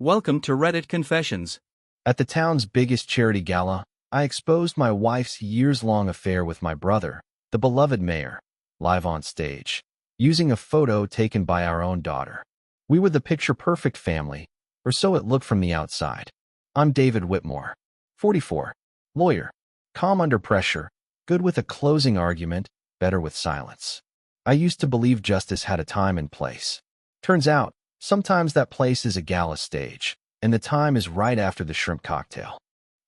Welcome to Reddit Confessions. At the town's biggest charity gala, I exposed my wife's years-long affair with my brother, the beloved mayor, live on stage, using a photo taken by our own daughter. We were the picture-perfect family, or so it looked from the outside. I'm David Whitmore, 44, lawyer, calm under pressure, good with a closing argument, better with silence. I used to believe justice had a time and place. Turns out, sometimes that place is a gala stage, and the time is right after the shrimp cocktail.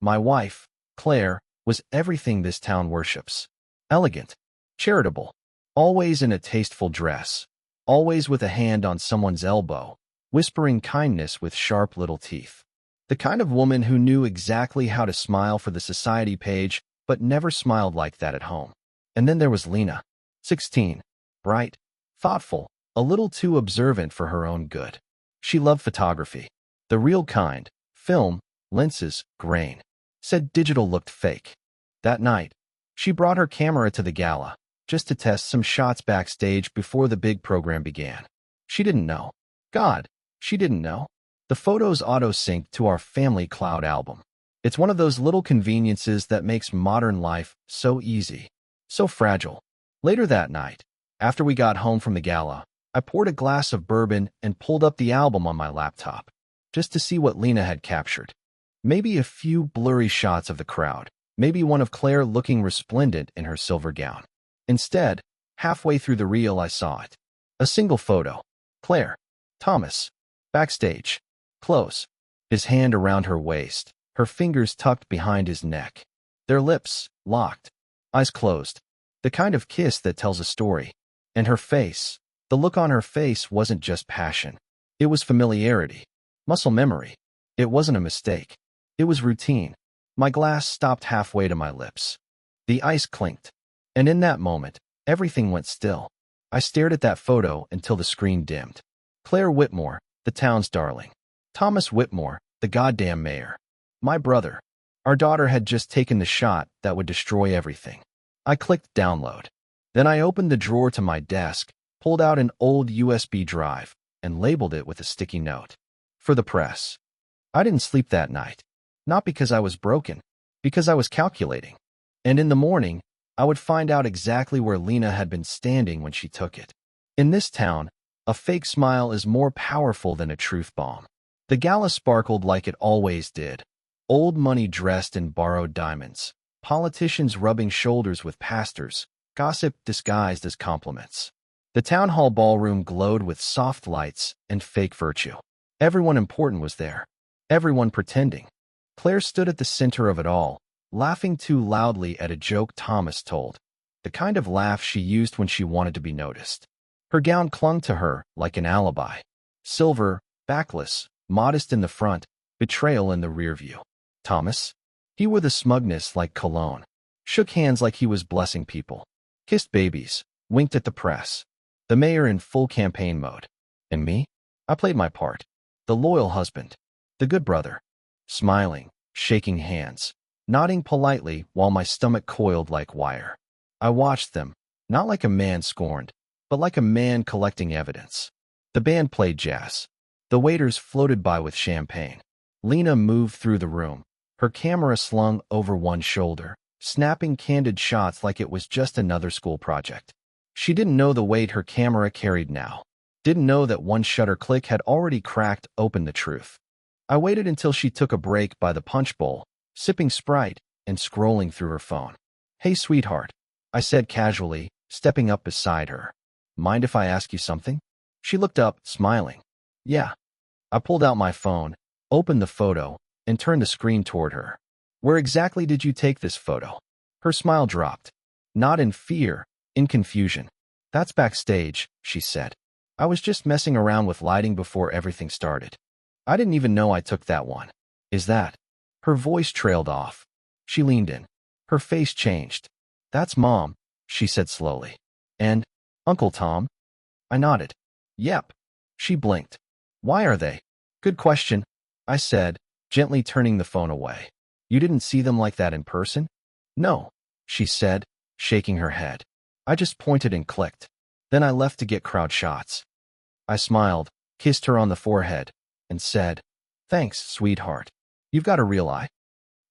My wife, Claire, was everything this town worships. Elegant, charitable, always in a tasteful dress, always with a hand on someone's elbow, whispering kindness with sharp little teeth. The kind of woman who knew exactly how to smile for the society page, but never smiled like that at home. And then there was Lena, 16, bright, thoughtful, a little too observant for her own good. She loved photography, the real kind, film, lenses, grain. Said digital looked fake. That night, she brought her camera to the gala, just to test some shots backstage before the big program began. She didn't know. God, she didn't know. The photos auto-synced to our family cloud album. It's one of those little conveniences that makes modern life so easy, so fragile. Later that night, after we got home from the gala, I poured a glass of bourbon and pulled up the album on my laptop, just to see what Lena had captured. Maybe a few blurry shots of the crowd, maybe one of Claire looking resplendent in her silver gown. Instead, halfway through the reel I saw it. A single photo. Claire, Thomas, backstage, close, his hand around her waist, her fingers tucked behind his neck. Their lips, locked, eyes closed. The kind of kiss that tells a story. And her face. The look on her face wasn't just passion. It was familiarity, muscle memory. It wasn't a mistake. It was routine. My glass stopped halfway to my lips. The ice clinked. And in that moment, everything went still. I stared at that photo until the screen dimmed. Claire Whitmore, the town's darling. Thomas Whitmore, the goddamn mayor. My brother. Our daughter had just taken the shot that would destroy everything. I clicked download. Then I opened the drawer to my desk, pulled out an old USB drive, and labeled it with a sticky note. For the press. I didn't sleep that night. Not because I was broken, because I was calculating. And in the morning, I would find out exactly where Lena had been standing when she took it. In this town, a fake smile is more powerful than a truth bomb. The gala sparkled like it always did. Old money dressed in borrowed diamonds. Politicians rubbing shoulders with pastors. Gossip disguised as compliments. The town hall ballroom glowed with soft lights and fake virtue. Everyone important was there. Everyone pretending. Claire stood at the center of it all, laughing too loudly at a joke Thomas told. The kind of laugh she used when she wanted to be noticed. Her gown clung to her like an alibi. Silver, backless, modest in the front, betrayal in the rear view. Thomas? He wore the smugness like cologne. Shook hands like he was blessing people. Kissed babies. Winked at the press. The mayor in full campaign mode. And me? I played my part. The loyal husband. The good brother. Smiling, shaking hands, nodding politely while my stomach coiled like wire. I watched them, not like a man scorned, but like a man collecting evidence. The band played jazz. The waiters floated by with champagne. Lena moved through the room, her camera slung over one shoulder, snapping candid shots like it was just another school project. She didn't know the weight her camera carried now. Didn't know that one shutter click had already cracked open the truth. I waited until she took a break by the punch bowl, sipping Sprite and scrolling through her phone. Hey, sweetheart, I said casually, stepping up beside her. Mind if I ask you something? She looked up, smiling. Yeah. I pulled out my phone, opened the photo, and turned the screen toward her. Where exactly did you take this photo? Her smile dropped. Not in fear, in confusion. That's backstage, she said. I was just messing around with lighting before everything started. I didn't even know I took that one. Is that? Her voice trailed off. She leaned in. Her face changed. That's Mom, she said slowly. And Uncle Tom? I nodded. Yep. She blinked. Why are they? Good question, I said, gently turning the phone away. You didn't see them like that in person? No, she said, shaking her head. I just pointed and clicked. Then I left to get crowd shots. I smiled, kissed her on the forehead, and said, Thanks, sweetheart. You've got a real eye.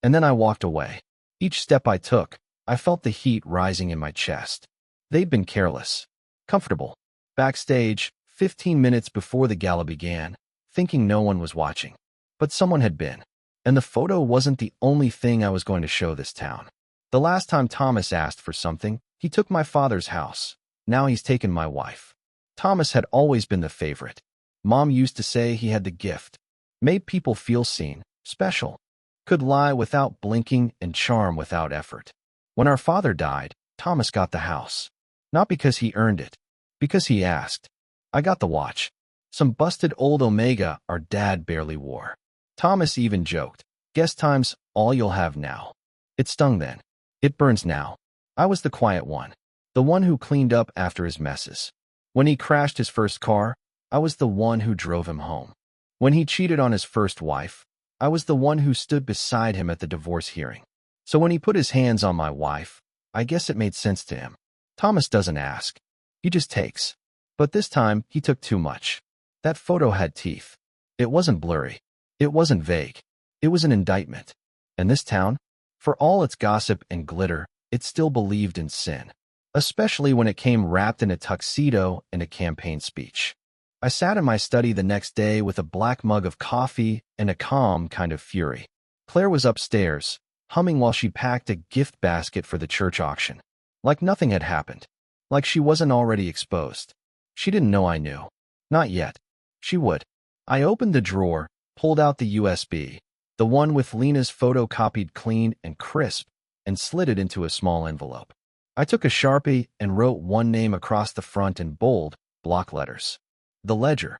And then I walked away. Each step I took, I felt the heat rising in my chest. They'd been careless. Comfortable. Backstage, 15 minutes before the gala began, thinking no one was watching. But someone had been. And the photo wasn't the only thing I was going to show this town. The last time Thomas asked for something, he took my father's house. Now he's taken my wife. Thomas had always been the favorite. Mom used to say he had the gift. Made people feel seen, special. Could lie without blinking and charm without effort. When our father died, Thomas got the house. Not because he earned it. Because he asked. I got the watch. Some busted old Omega our dad barely wore. Thomas even joked, "Guess time's all you'll have now." It stung then. It burns now. I was the quiet one. The one who cleaned up after his messes. When he crashed his first car, I was the one who drove him home. When he cheated on his first wife, I was the one who stood beside him at the divorce hearing. So when he put his hands on my wife, I guess it made sense to him. Thomas doesn't ask. He just takes. But this time, he took too much. That photo had teeth. It wasn't blurry. It wasn't vague. It was an indictment. And this town, for all its gossip and glitter, it still believed in sin. Especially when it came wrapped in a tuxedo and a campaign speech. I sat in my study the next day with a black mug of coffee and a calm kind of fury. Claire was upstairs, humming while she packed a gift basket for the church auction. Like nothing had happened. Like she wasn't already exposed. She didn't know I knew. Not yet. She would. I opened the drawer, pulled out the USB, the one with Lena's photo copied clean and crisp, and slid it into a small envelope. I took a Sharpie and wrote one name across the front in bold, block letters. The Ledger.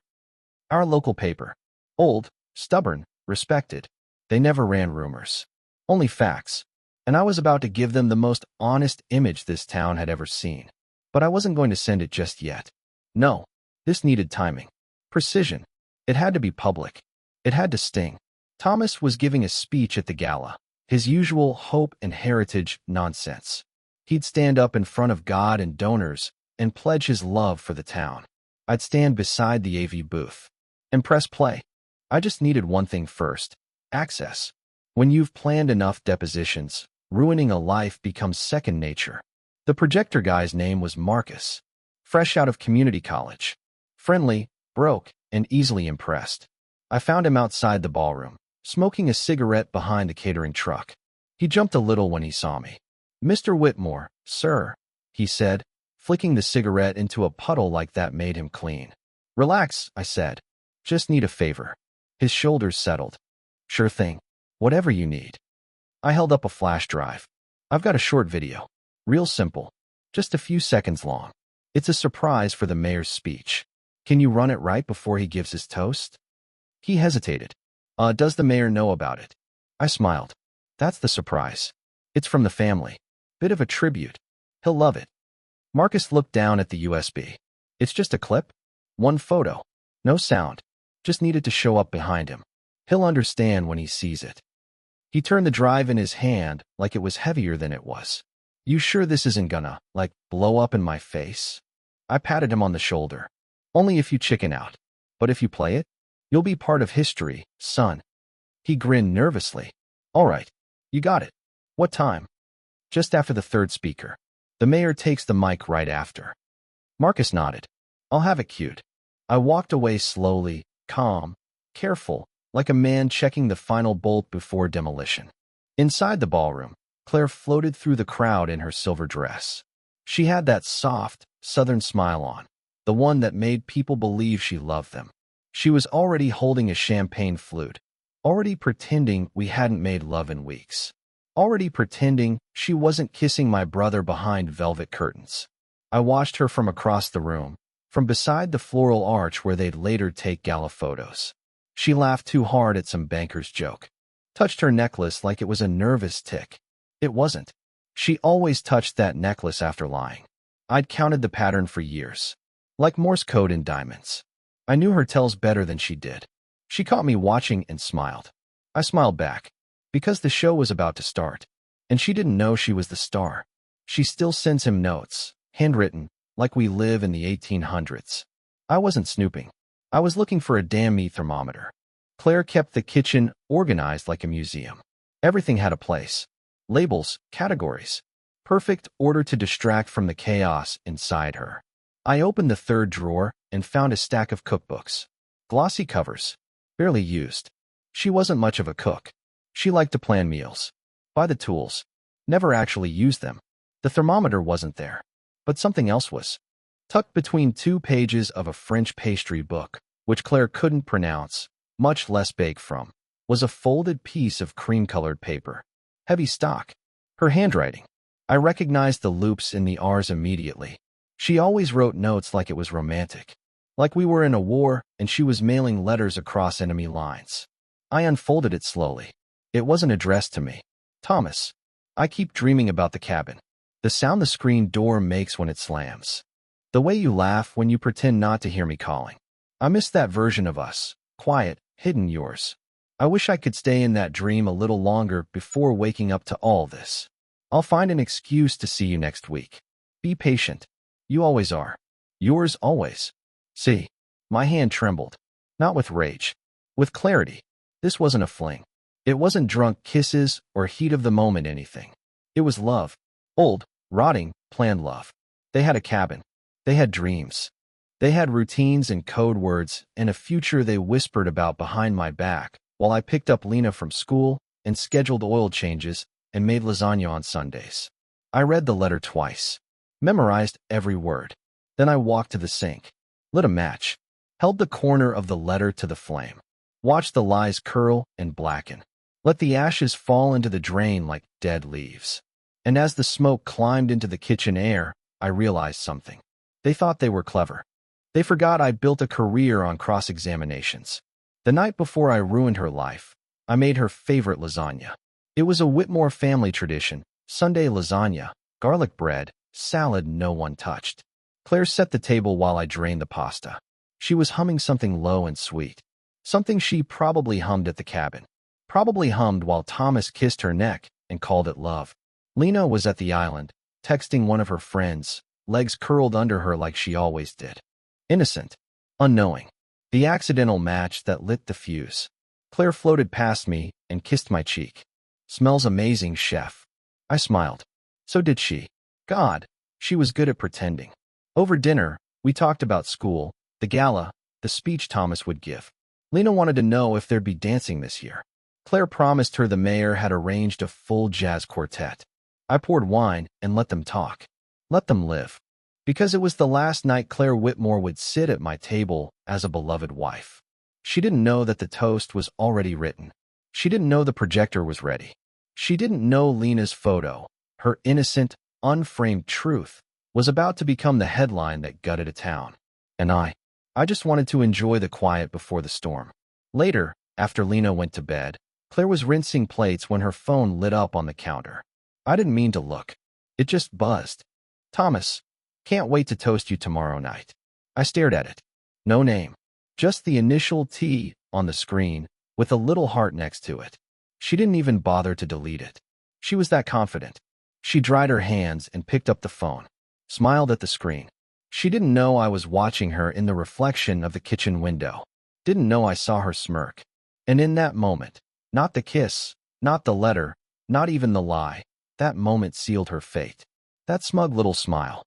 Our local paper. Old, stubborn, respected. They never ran rumors. Only facts. And I was about to give them the most honest image this town had ever seen. But I wasn't going to send it just yet. No. This needed timing. Precision. It had to be public. It had to sting. Thomas was giving a speech at the gala. His usual hope and heritage nonsense. He'd stand up in front of God and donors and pledge his love for the town. I'd stand beside the AV booth and press play. I just needed one thing first. Access. When you've planned enough depositions, ruining a life becomes second nature. The projector guy's name was Marcus. Fresh out of community college. Friendly, broke, and easily impressed. I found him outside the ballroom, smoking a cigarette behind the catering truck. He jumped a little when he saw me. "Mr. Whitmore, sir," he said, flicking the cigarette into a puddle like that made him clean. "Relax," I said. "Just need a favor." His shoulders settled. "Sure thing. Whatever you need." I held up a flash drive. "I've got a short video. Real simple. Just a few seconds long. It's a surprise for the mayor's speech. Can you run it right before he gives his toast?" He hesitated. Does the mayor know about it?" I smiled. "That's the surprise. It's from the family. Bit of a tribute. He'll love it." Marcus looked down at the USB. "It's just a clip? One photo. No sound. Just needed to show up behind him. He'll understand when he sees it." He turned the drive in his hand like it was heavier than it was. "You sure this isn't gonna, blow up in my face?" I patted him on the shoulder. "Only if you chicken out. But if you play it, you'll be part of history, son." He grinned nervously. "All right. You got it. What time?" "Just after the third speaker. The mayor takes the mic right after." Marcus nodded. "I'll have it cued." I walked away slowly, calm, careful, like a man checking the final bolt before demolition. Inside the ballroom, Claire floated through the crowd in her silver dress. She had that soft, southern smile on, the one that made people believe she loved them. She was already holding a champagne flute, already pretending we hadn't made love in weeks, already pretending she wasn't kissing my brother behind velvet curtains. I watched her from across the room, from beside the floral arch where they'd later take gala photos. She laughed too hard at some banker's joke. Touched her necklace like it was a nervous tick. It wasn't. She always touched that necklace after lying. I'd counted the pattern for years. Like Morse code in diamonds. I knew her tells better than she did. She caught me watching and smiled. I smiled back. Because the show was about to start. And she didn't know she was the star. She still sends him notes, handwritten, like we live in the 1800s. I wasn't snooping. I was looking for a damn meat thermometer. Claire kept the kitchen organized like a museum. Everything had a place. Labels, categories. Perfect order to distract from the chaos inside her. I opened the third drawer and found a stack of cookbooks. Glossy covers. Barely used. She wasn't much of a cook. She liked to plan meals. Buy the tools. Never actually use them. The thermometer wasn't there. But something else was. Tucked between 2 pages of a French pastry book, which Claire couldn't pronounce, much less bake from, was a folded piece of cream-colored paper. Heavy stock. Her handwriting. I recognized the loops in the R's immediately. She always wrote notes like it was romantic. Like we were in a war and she was mailing letters across enemy lines. I unfolded it slowly. It wasn't addressed to me. Thomas. I keep dreaming about the cabin. The sound the screen door makes when it slams. The way you laugh when you pretend not to hear me calling. I miss that version of us. Quiet, hidden yours. I wish I could stay in that dream a little longer before waking up to all this. I'll find an excuse to see you next week. Be patient. You always are. Yours always. See. My hand trembled. Not with rage. With clarity. This wasn't a fling. It wasn't drunk kisses or heat of the moment anything. It was love. Old, rotting, planned love. They had a cabin. They had dreams. They had routines and code words and a future they whispered about behind my back while I picked up Lena from school and scheduled oil changes and made lasagna on Sundays. I read the letter twice. Memorized every word. Then I walked to the sink. Lit a match. Held the corner of the letter to the flame. Watched the lies curl and blacken. Let the ashes fall into the drain like dead leaves. And as the smoke climbed into the kitchen air, I realized something. They thought they were clever. They forgot I built a career on cross-examinations. The night before I ruined her life, I made her favorite lasagna. It was a Whitmore family tradition, Sunday lasagna, garlic bread, salad no one touched. Claire set the table while I drained the pasta. She was humming something low and sweet. Something she probably hummed at the cabin. Probably hummed while Thomas kissed her neck and called it love. Lena was at the island, texting one of her friends, legs curled under her like she always did. Innocent. Unknowing. The accidental match that lit the fuse. Claire floated past me and kissed my cheek. Smells amazing, chef. I smiled. So did she. God, she was good at pretending. Over dinner, we talked about school, the gala, the speech Thomas would give. Lena wanted to know if there'd be dancing this year. Claire promised her the mayor had arranged a full jazz quartet. I poured wine and let them talk. Let them live. Because it was the last night Claire Whitmore would sit at my table as a beloved wife. She didn't know that the toast was already written. She didn't know the projector was ready. She didn't know Lena's photo, her innocent, unframed truth, was about to become the headline that gutted a town. And I just wanted to enjoy the quiet before the storm. Later, after Lena went to bed, Claire was rinsing plates when her phone lit up on the counter. I didn't mean to look. It just buzzed. Thomas, can't wait to toast you tomorrow night. I stared at it. No name. Just the initial T on the screen with a little heart next to it. She didn't even bother to delete it. She was that confident. She dried her hands and picked up the phone. Smiled at the screen. She didn't know I was watching her in the reflection of the kitchen window. Didn't know I saw her smirk. And in that moment, not the kiss, not the letter, not even the lie, that moment sealed her fate. That smug little smile.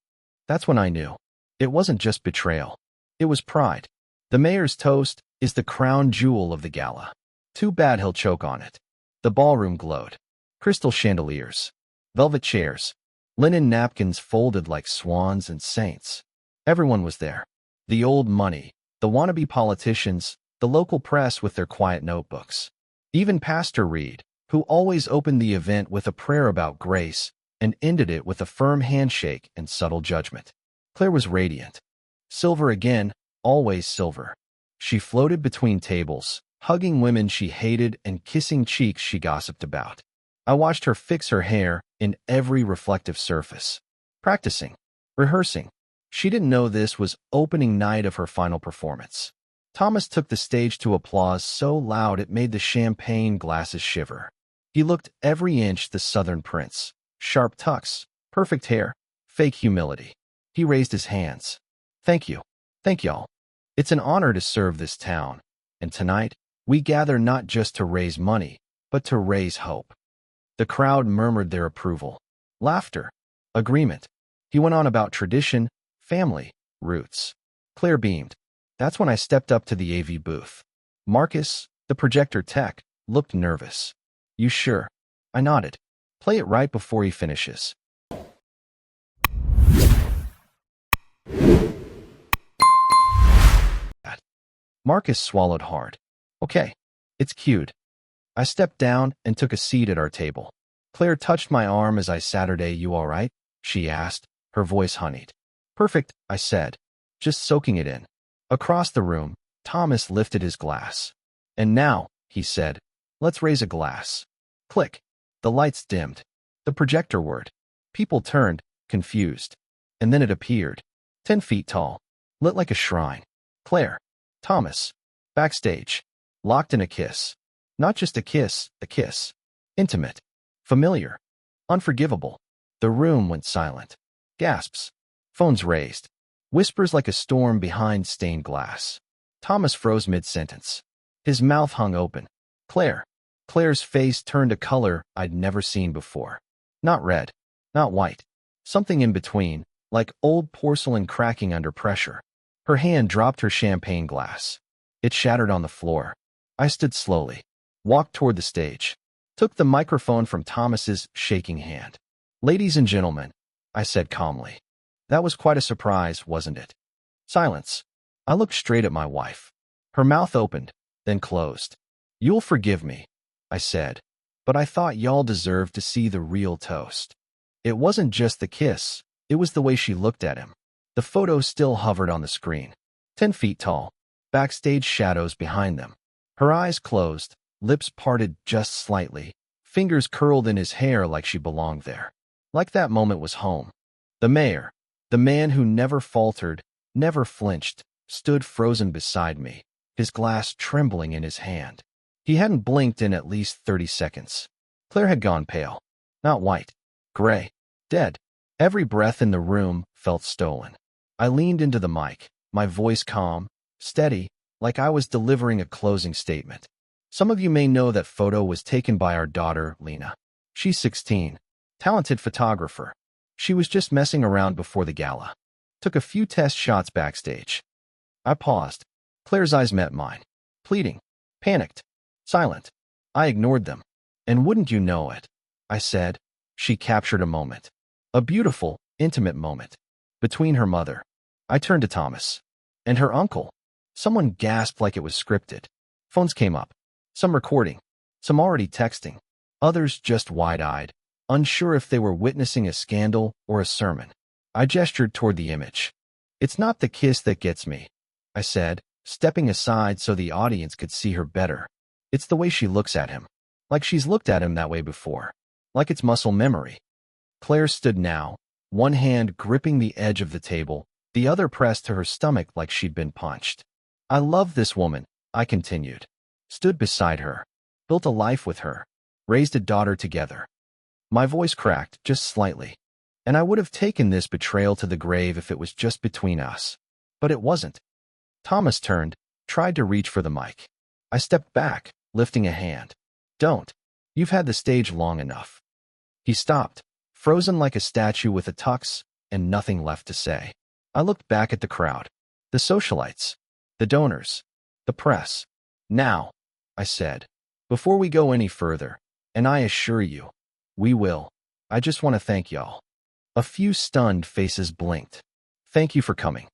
That's when I knew. It wasn't just betrayal. It was pride. The mayor's toast is the crown jewel of the gala. Too bad he'll choke on it. The ballroom glowed. Crystal chandeliers. Velvet chairs. Linen napkins folded like swans and saints. Everyone was there. The old money, the wannabe politicians, the local press with their quiet notebooks. Even Pastor Reed, who always opened the event with a prayer about grace and ended it with a firm handshake and subtle judgment. Claire was radiant. Silver again, always silver. She floated between tables, hugging women she hated and kissing cheeks she gossiped about. I watched her fix her hair in every reflective surface. Practicing. Rehearsing. She didn't know this was opening night of her final performance. Thomas took the stage to applause so loud it made the champagne glasses shiver. He looked every inch the Southern prince. Sharp tucks, perfect hair, fake humility. He raised his hands. Thank you. Thank y'all. It's an honor to serve this town. And tonight, We gather not just to raise money, but to raise hope. The crowd murmured their approval. Laughter. Agreement. He went on about tradition, family, roots. Claire beamed. That's when I stepped up to the AV booth. Marcus, the projector tech, looked nervous. You sure? I nodded. Play it right before he finishes. Marcus swallowed hard. Okay, it's cued. I stepped down and took a seat at our table. Claire touched my arm as I Saturday, you all right? She asked, her voice honeyed. Perfect, I said, just soaking it in. Across the room, Thomas lifted his glass. And now, he said, let's raise a glass. Click. The lights dimmed. The projector whirred. People turned, confused. And then it appeared. 10 feet tall. Lit like a shrine. Claire. Thomas. Backstage. Locked in a kiss. Not just a kiss. Intimate. Familiar. Unforgivable. The room went silent. Gasps. Phones raised. Whispers like a storm behind stained glass. Thomas froze mid-sentence. His mouth hung open. Claire. Claire's face turned a color I'd never seen before. Not red. Not white. Something in between, like old porcelain cracking under pressure. Her hand dropped her champagne glass. It shattered on the floor. I stood slowly. Walked toward the stage. Took the microphone from Thomas's shaking hand. Ladies and gentlemen, I said calmly. That was quite a surprise, wasn't it? Silence. I looked straight at my wife. Her mouth opened, then closed. You'll forgive me, I said, but I thought y'all deserved to see the real toast. It wasn't just the kiss, it was the way she looked at him. The photo still hovered on the screen. 10 feet tall, backstage shadows behind them. Her eyes closed, lips parted just slightly, fingers curled in his hair like she belonged there. Like that moment was home. The mayor, the man who never faltered, never flinched, stood frozen beside me, his glass trembling in his hand. He hadn't blinked in at least 30 seconds. Claire had gone pale. Not white. Gray. Dead. Every breath in the room felt stolen. I leaned into the mic, my voice calm, steady, like I was delivering a closing statement. Some of you may know that photo was taken by our daughter, Lena. She's 16. Talented photographer. She was just messing around before the gala. Took a few test shots backstage. I paused. Claire's eyes met mine. Pleading. Panicked. Silent. I ignored them. And wouldn't you know it, I said, she captured a moment. A beautiful, intimate moment. Between her mother. I turned to Thomas. And her uncle. Someone gasped like it was scripted. Phones came up. Some recording. Some already texting. Others just wide-eyed, unsure if they were witnessing a scandal or a sermon. I gestured toward the image. It's not the kiss that gets me, I said, stepping aside so the audience could see her better. It's the way she looks at him. Like she's looked at him that way before. Like it's muscle memory. Claire stood now, one hand gripping the edge of the table, the other pressed to her stomach like she'd been punched. I love this woman, I continued. Stood beside her. Built a life with her. Raised a daughter together. My voice cracked just slightly. And I would have taken this betrayal to the grave if it was just between us. But it wasn't. Thomas turned, tried to reach for the mic. I stepped back, lifting a hand. Don't. You've had the stage long enough. He stopped, frozen like a statue with a tux, and nothing left to say. I looked back at the crowd. The socialites. The donors. The press. Now, I said, before we go any further, and I assure you, we will, I just want to thank y'all. A few stunned faces blinked. Thank you for coming.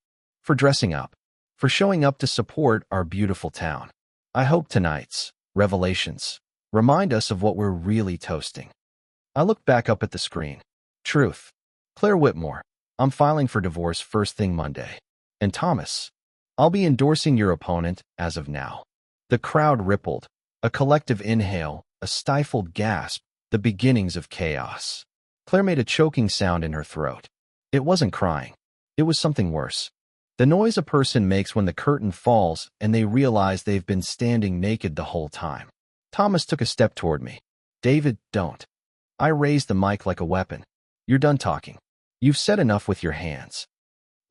For dressing up. For showing up to support our beautiful town. I hope tonight's revelations remind us of what we're really toasting. I looked back up at the screen. Truth. Claire Whitmore. I'm filing for divorce first thing Monday. And Thomas. I'll be endorsing your opponent as of now. The crowd rippled. A collective inhale, a stifled gasp, the beginnings of chaos. Claire made a choking sound in her throat. It wasn't crying. It was something worse. The noise a person makes when the curtain falls and they realize they've been standing naked the whole time. Thomas took a step toward me. David, don't. I raised the mic like a weapon. You're done talking. You've said enough with your hands.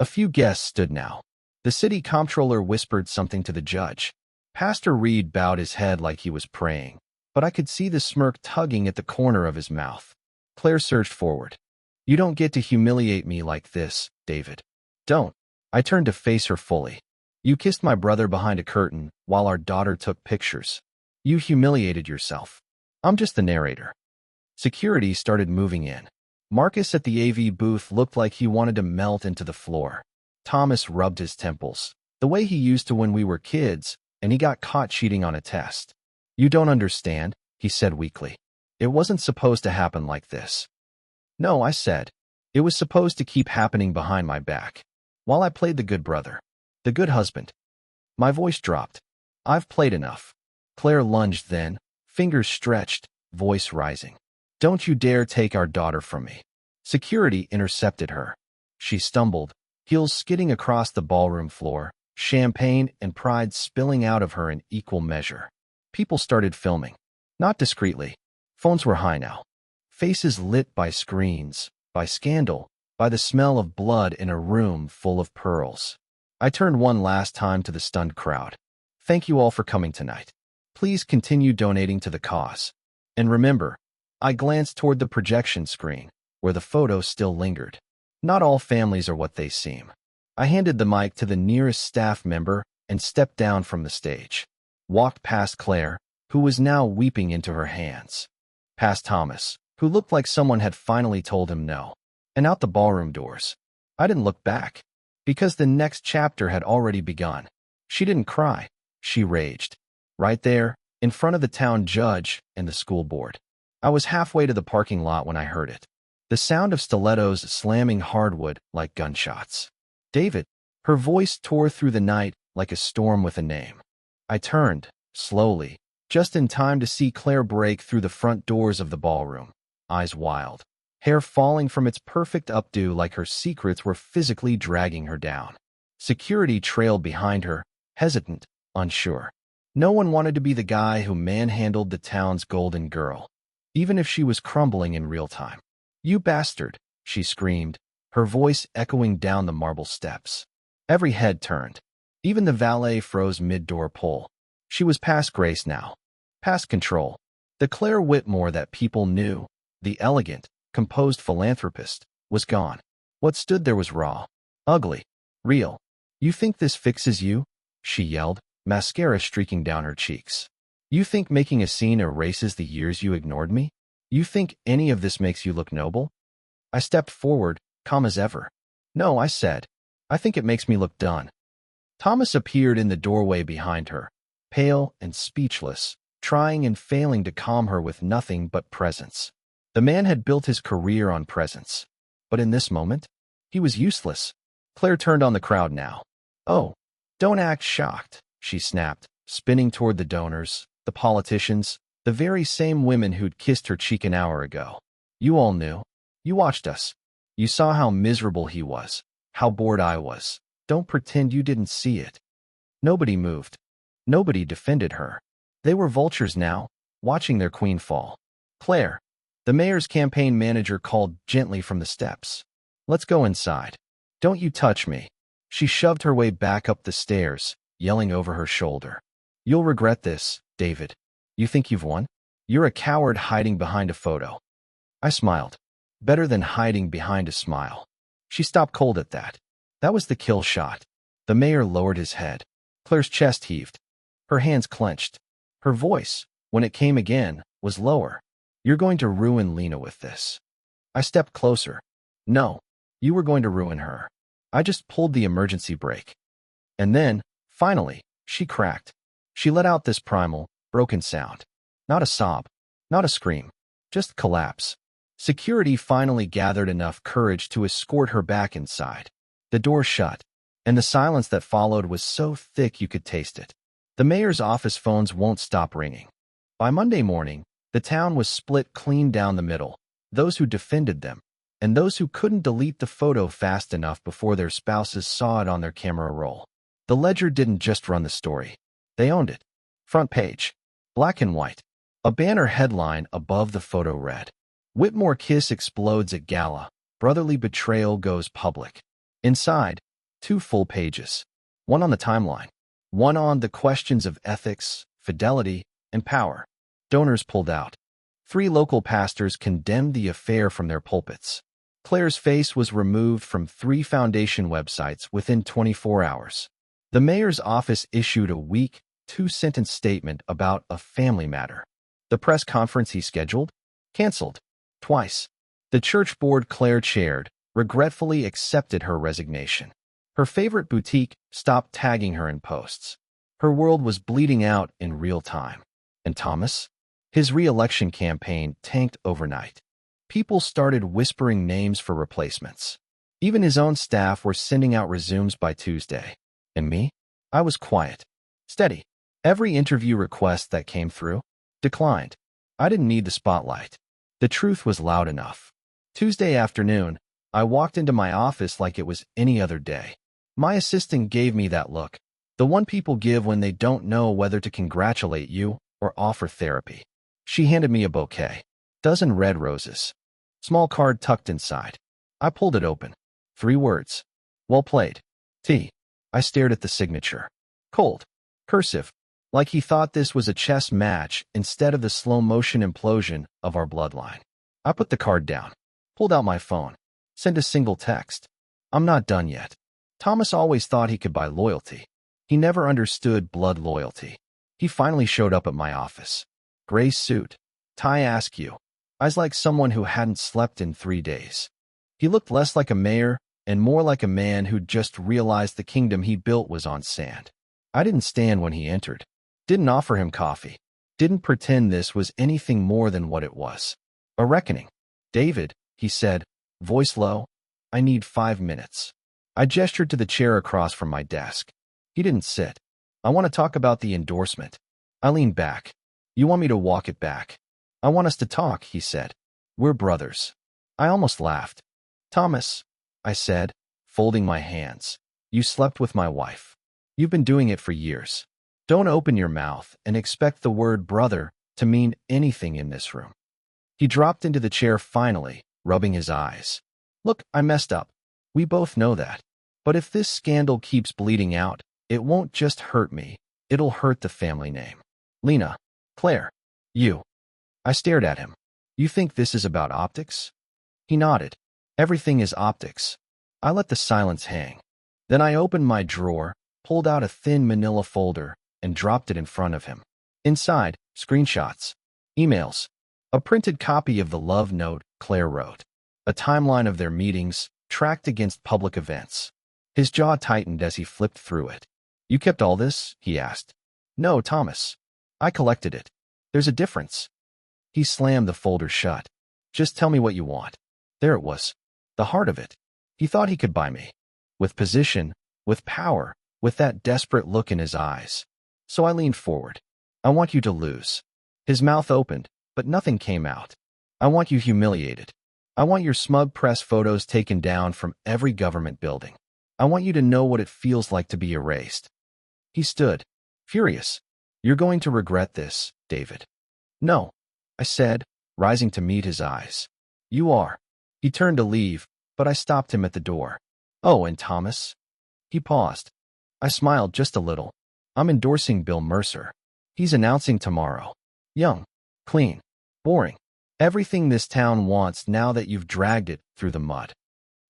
A few guests stood now. The city comptroller whispered something to the judge. Pastor Reed bowed his head like he was praying, but I could see the smirk tugging at the corner of his mouth. Claire surged forward. You don't get to humiliate me like this, David. Don't. I turned to face her fully. You kissed my brother behind a curtain while our daughter took pictures. You humiliated yourself. I'm just the narrator. Security started moving in. Marcus at the AV booth looked like he wanted to melt into the floor. Thomas rubbed his temples, the way he used to when we were kids, and he got caught cheating on a test. You don't understand, he said weakly. It wasn't supposed to happen like this. No, I said. It was supposed to keep happening behind my back. While I played the good brother, the good husband. My voice dropped. I've played enough. Claire lunged then, fingers stretched, voice rising. Don't you dare take our daughter from me. Security intercepted her. She stumbled, heels skidding across the ballroom floor, champagne and pride spilling out of her in equal measure. People started filming. Not discreetly. Phones were high now. Faces lit by screens, by scandal, by the smell of blood in a room full of pearls. I turned one last time to the stunned crowd. Thank you all for coming tonight. Please continue donating to the cause. And remember, I glanced toward the projection screen, where the photo still lingered. Not all families are what they seem. I handed the mic to the nearest staff member and stepped down from the stage. Walked past Claire, who was now weeping into her hands. Past Thomas, who looked like someone had finally told him no. And out the ballroom doors. I didn't look back, because the next chapter had already begun. She didn't cry. She raged. Right there, in front of the town judge and the school board. I was halfway to the parking lot when I heard it. The sound of stilettos slamming hardwood like gunshots. David. Her voice tore through the night like a storm with a name. I turned, slowly, just in time to see Claire break through the front doors of the ballroom, eyes wild, hair falling from its perfect updo like her secrets were physically dragging her down. Security trailed behind her, hesitant, unsure. No one wanted to be the guy who manhandled the town's golden girl, even if she was crumbling in real time. You bastard, she screamed, her voice echoing down the marble steps. Every head turned. Even the valet froze mid-door pull. She was past grace now, past control. The Claire Whitmore that people knew, the elegant, composed philanthropist, was gone. What stood there was raw, ugly, real. You think this fixes you? She yelled, mascara streaking down her cheeks. You think making a scene erases the years you ignored me? You think any of this makes you look noble? I stepped forward, calm as ever. No, I said. I think it makes me look done. Thomas appeared in the doorway behind her, pale and speechless, trying and failing to calm her with nothing but presence. The man had built his career on presence. But in this moment, he was useless. Claire turned on the crowd now. Oh, don't act shocked, she snapped, spinning toward the donors, the politicians, the very same women who'd kissed her cheek an hour ago. You all knew. You watched us. You saw how miserable he was, how bored I was. Don't pretend you didn't see it. Nobody moved. Nobody defended her. They were vultures now, watching their queen fall. Claire, the mayor's campaign manager, called gently from the steps. Let's go inside. Don't you touch me. She shoved her way back up the stairs, yelling over her shoulder. You'll regret this, David. You think you've won? You're a coward hiding behind a photo. I smiled. Better than hiding behind a smile. She stopped cold at that. That was the kill shot. The mayor lowered his head. Claire's chest heaved. Her hands clenched. Her voice, when it came again, was lower. You're going to ruin Lena with this. I stepped closer. No, you were going to ruin her. I just pulled the emergency brake. And then, finally, she cracked. She let out this primal, broken sound. Not a sob. Not a scream. Just collapse. Security finally gathered enough courage to escort her back inside. The door shut, and the silence that followed was so thick you could taste it. The mayor's office phones won't stop ringing. By Monday morning, the town was split clean down the middle, those who defended them, and those who couldn't delete the photo fast enough before their spouses saw it on their camera roll. The Ledger didn't just run the story. They owned it. Front page. Black and white. A banner headline above the photo read, Whitmore kiss explodes at gala. Brotherly betrayal goes public. Inside, 2 full pages. One on the timeline. One on the questions of ethics, fidelity, and power. Donors pulled out. 3 local pastors condemned the affair from their pulpits. Claire's face was removed from 3 foundation websites within 24 hours. The mayor's office issued a weak, 2-sentence statement about a family matter. The press conference he scheduled? Canceled. Twice. The church board Claire chaired regretfully accepted her resignation. Her favorite boutique stopped tagging her in posts. Her world was bleeding out in real time. And Thomas? His re-election campaign tanked overnight. People started whispering names for replacements. Even his own staff were sending out resumes by Tuesday. And me? I was quiet. Steady. Every interview request that came through declined. I didn't need the spotlight. The truth was loud enough. Tuesday afternoon, I walked into my office like it was any other day. My assistant gave me that look, the one people give when they don't know whether to congratulate you or offer therapy. She handed me a bouquet. 12 red roses. Small card tucked inside. I pulled it open. 3 words. Well played. T. I stared at the signature. Cold. Cursive. Like he thought this was a chess match instead of the slow-motion implosion of our bloodline. I put the card down. Pulled out my phone. Sent a single text. I'm not done yet. Thomas always thought he could buy loyalty. He never understood blood loyalty. He finally showed up at my office. Gray suit. Tie askew. Eyes like someone who hadn't slept in 3 days. He looked less like a mayor and more like a man who'd just realized the kingdom he built was on sand. I didn't stand when he entered. Didn't offer him coffee. Didn't pretend this was anything more than what it was. A reckoning. David, he said, voice low, I need 5 minutes. I gestured to the chair across from my desk. He didn't sit. I want to talk about the endorsement. I leaned back. You want me to walk it back? I want us to talk, he said. We're brothers. I almost laughed. Thomas, I said, folding my hands. You slept with my wife. You've been doing it for years. Don't open your mouth and expect the word brother to mean anything in this room. He dropped into the chair finally, rubbing his eyes. Look, I messed up. We both know that. But if this scandal keeps bleeding out, it won't just hurt me. It'll hurt the family name. Lena. Claire. You. I stared at him. You think this is about optics? He nodded. Everything is optics. I let the silence hang. Then I opened my drawer, pulled out a thin manila folder, and dropped it in front of him. Inside, screenshots, emails, a printed copy of the love note Claire wrote, a timeline of their meetings, tracked against public events. His jaw tightened as he flipped through it. You kept all this? He asked. No, Thomas. I collected it. There's a difference. He slammed the folder shut. Just tell me what you want. There it was. The heart of it. He thought he could buy me. With position, with power, with that desperate look in his eyes. So I leaned forward. I want you to lose. His mouth opened, but nothing came out. I want you humiliated. I want your smug press photos taken down from every government building. I want you to know what it feels like to be erased. He stood, furious. You're going to regret this, David. No, I said, rising to meet his eyes. You are. He turned to leave, but I stopped him at the door. Oh, and Thomas? He paused. I smiled just a little. I'm endorsing Bill Mercer. He's announcing tomorrow. Young, clean, boring. Everything this town wants now that you've dragged it through the mud.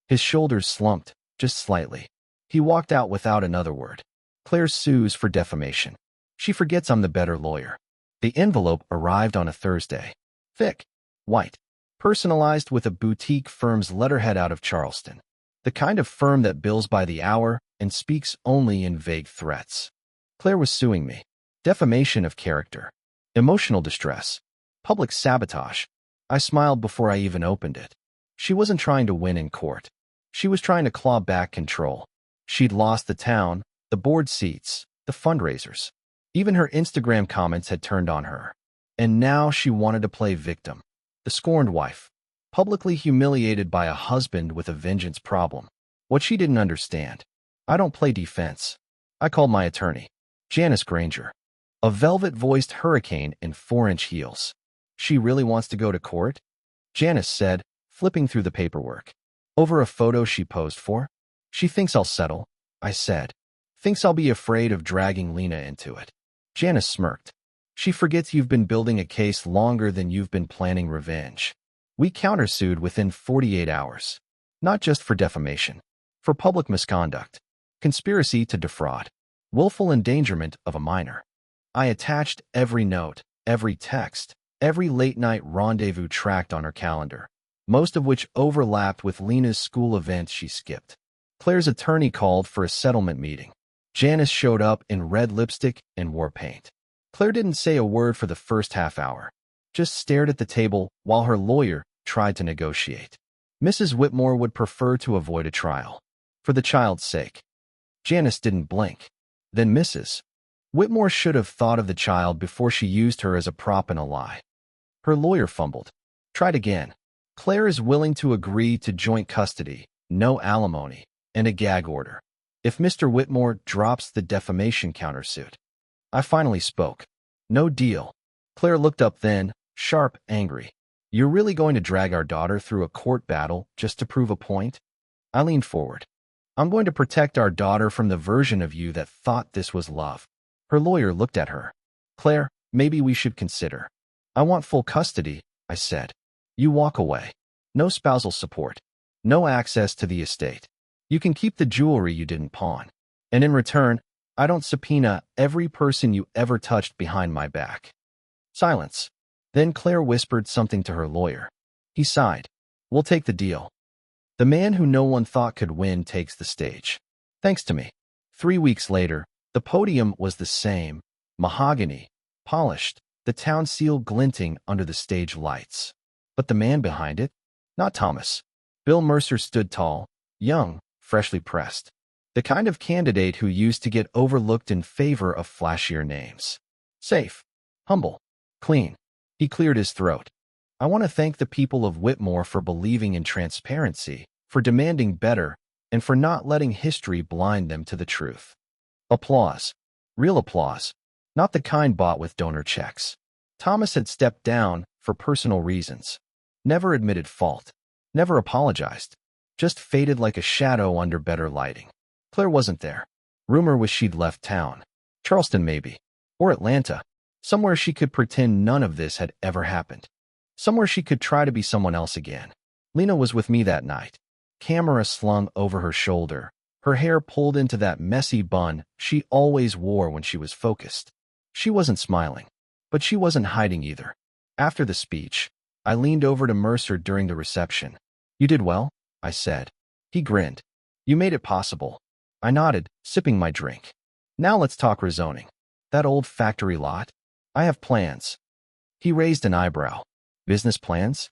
His shoulders slumped, just slightly. He walked out without another word. Claire sues for defamation. She forgets I'm the better lawyer. The envelope arrived on a Thursday. Thick, white, personalized with a boutique firm's letterhead out of Charleston. The kind of firm that bills by the hour and speaks only in vague threats. Claire was suing me. Defamation of character. Emotional distress. Public sabotage. I smiled before I even opened it. She wasn't trying to win in court. She was trying to claw back control. She'd lost the town, the board seats, the fundraisers. Even her Instagram comments had turned on her. And now she wanted to play victim. The scorned wife. Publicly humiliated by a husband with a vengeance problem. What she didn't understand. I don't play defense. I called my attorney. Janice Granger. A velvet-voiced hurricane in 4-inch heels. She really wants to go to court? Janice said, flipping through the paperwork. Over a photo she posed for? She thinks I'll settle, I said. Thinks I'll be afraid of dragging Lena into it. Janice smirked. She forgets you've been building a case longer than you've been planning revenge. We countersued within 48 hours. Not just for defamation. For public misconduct. Conspiracy to defraud. Willful endangerment of a minor. I attached every note, every text, every late-night rendezvous tracked on her calendar, most of which overlapped with Lena's school events she skipped. Claire's attorney called for a settlement meeting. Janice showed up in red lipstick and war paint. Claire didn't say a word for the first half hour, just stared at the table while her lawyer tried to negotiate. Mrs. Whitmore would prefer to avoid a trial. For the child's sake. Janice didn't blink. Then Mrs. Whitmore should have thought of the child before she used her as a prop in a lie. Her lawyer fumbled. Tried again. Claire is willing to agree to joint custody, no alimony, and a gag order. If Mr. Whitmore drops the defamation countersuit. I finally spoke. No deal. Claire looked up then, sharp, angry. You're really going to drag our daughter through a court battle just to prove a point? I leaned forward. I'm going to protect our daughter from the version of you that thought this was love. Her lawyer looked at her. Claire, maybe we should consider. I want full custody, I said. You walk away. No spousal support. No access to the estate. You can keep the jewelry you didn't pawn. And in return, I don't subpoena every person you ever touched behind my back. Silence. Then Claire whispered something to her lawyer. He sighed. We'll take the deal. The man who no one thought could win takes the stage. Thanks to me. 3 weeks later, the podium was the same, mahogany, polished, the town seal glinting under the stage lights. But the man behind it? Not Thomas. Bill Mercer stood tall, young, freshly pressed. The kind of candidate who used to get overlooked in favor of flashier names. Safe. Humble. Clean. He cleared his throat. I want to thank the people of Whitmore for believing in transparency, for demanding better, and for not letting history blind them to the truth. Applause. Real applause. Not the kind bought with donor checks. Thomas had stepped down for personal reasons. Never admitted fault. Never apologized. Just faded like a shadow under better lighting. Claire wasn't there. Rumor was she'd left town. Charleston maybe. Or Atlanta. Somewhere she could pretend none of this had ever happened. Somewhere she could try to be someone else again. Lena was with me that night. Camera slung over her shoulder. Her hair pulled into that messy bun she always wore when she was focused. She wasn't smiling. But she wasn't hiding either. After the speech, I leaned over to Mercer during the reception. You did well, I said. He grinned. You made it possible. I nodded, sipping my drink. Now let's talk rezoning. That old factory lot? I have plans. He raised an eyebrow. Business plans?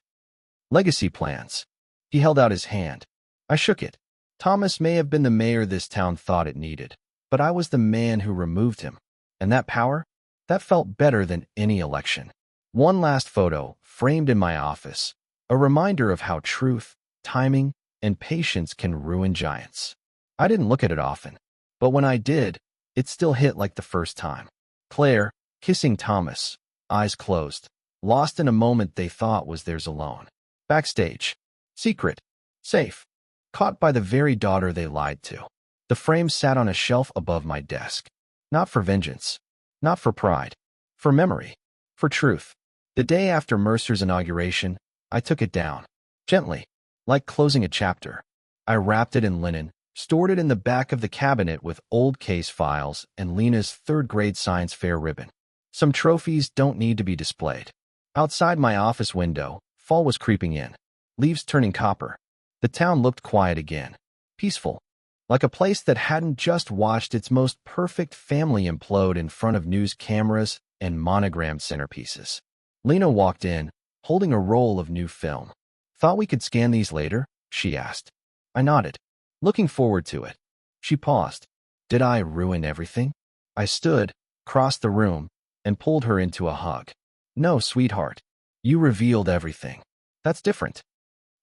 Legacy plans. He held out his hand. I shook it. Thomas may have been the mayor this town thought it needed, but I was the man who removed him. And that power? That felt better than any election. One last photo, framed in my office. A reminder of how truth, timing, and patience can ruin giants. I didn't look at it often, but when I did, it still hit like the first time. Claire, kissing Thomas, eyes closed, lost in a moment they thought was theirs alone. Backstage. Secret. Safe. Caught by the very daughter they lied to. The frame sat on a shelf above my desk. Not for vengeance. Not for pride. For memory. For truth. The day after Mercer's inauguration, I took it down. Gently. Like closing a chapter. I wrapped it in linen, stored it in the back of the cabinet with old case files and Lena's third-grade science fair ribbon. Some trophies don't need to be displayed. Outside my office window, fall was creeping in. Leaves turning copper. The town looked quiet again. Peaceful. Like a place that hadn't just watched its most perfect family implode in front of news cameras and monogrammed centerpieces. Lena walked in, holding a roll of new film. Thought we could scan these later? She asked. I nodded, looking forward to it. She paused. Did I ruin everything? I stood, crossed the room, and pulled her into a hug. No, sweetheart. You revealed everything. That's different.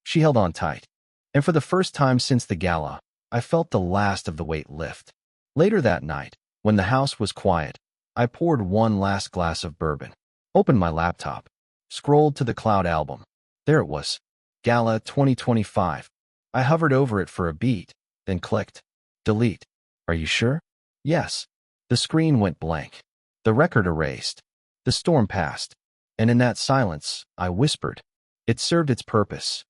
She held on tight. And for the first time since the gala, I felt the last of the weight lift. Later that night, when the house was quiet, I poured one last glass of bourbon, opened my laptop, scrolled to the cloud album. There it was. Gala 2025. I hovered over it for a beat, then clicked. Delete. Are you sure? Yes. The screen went blank. The record erased. The storm passed. And in that silence, I whispered, it served its purpose.